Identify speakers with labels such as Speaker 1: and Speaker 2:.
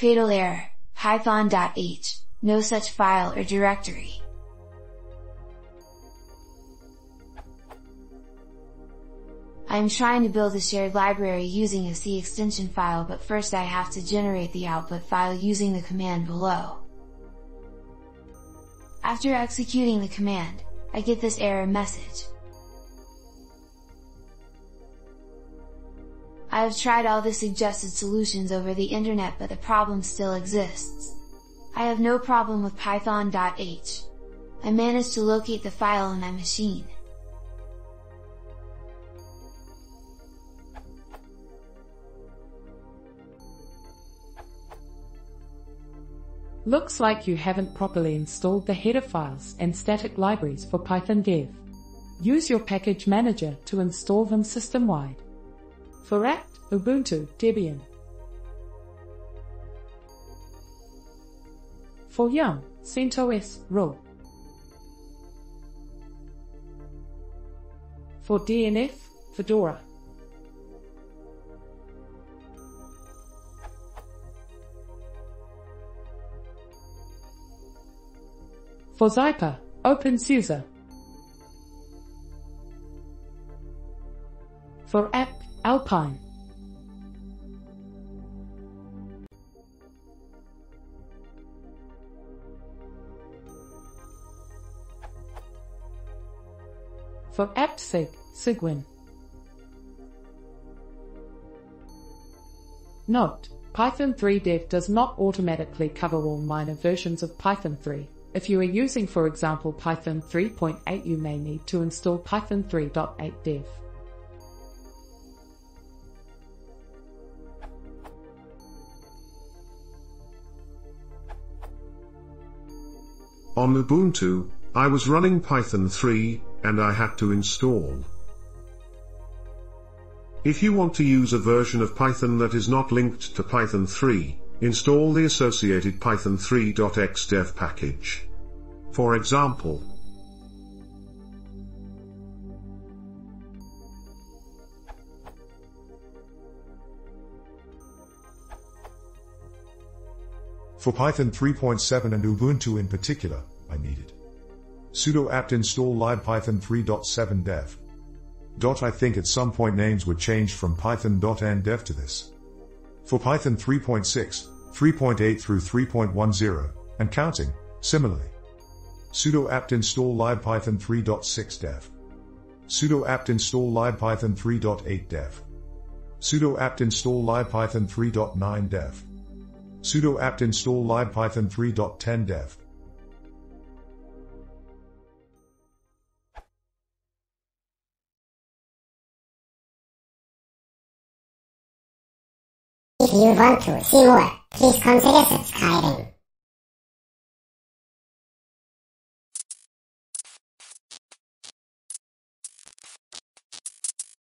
Speaker 1: Fatal error, Python.h, no such file or directory. I am trying to build a shared library using a C extension file, but first I have to generate the output file using the command below. After executing the command, I get this error message. I have tried all the suggested solutions over the internet, but the problem still exists. I have no problem with Python.h. I managed to locate the file on my machine.
Speaker 2: Looks like you haven't properly installed the header files and static libraries for Python dev. Use your package manager to install them system-wide. For apt, Ubuntu, Debian. For yum, CentOS, RHEL. For DNF, Fedora. For Zyper, OpenSUSE. For app, Alpine. For apt-sig, Cygwin. Note: Python 3 Dev does not automatically cover all minor versions of Python 3. If you are using, for example, Python 3.8, you may need to install Python 3.8 Dev.
Speaker 3: On Ubuntu, I was running Python 3, and I had to install. If you want to use a version of Python that is not linked to Python 3, install the associated Python 3.x dev package. For example,
Speaker 4: for Python 3.7 and Ubuntu in particular, I needed sudo apt install libpython 3.7 dev. I think at some point names were changed from python.n-dev to this. For Python 3.6, 3.8 through 3.10, and counting, similarly. Sudo apt install libpython 3.6 dev. Sudo apt install libpython 3.8 dev. Sudo apt install libpython 3.9 dev. Sudo apt install libpython 3.10 dev.
Speaker 5: If you want to see more, please consider subscribing.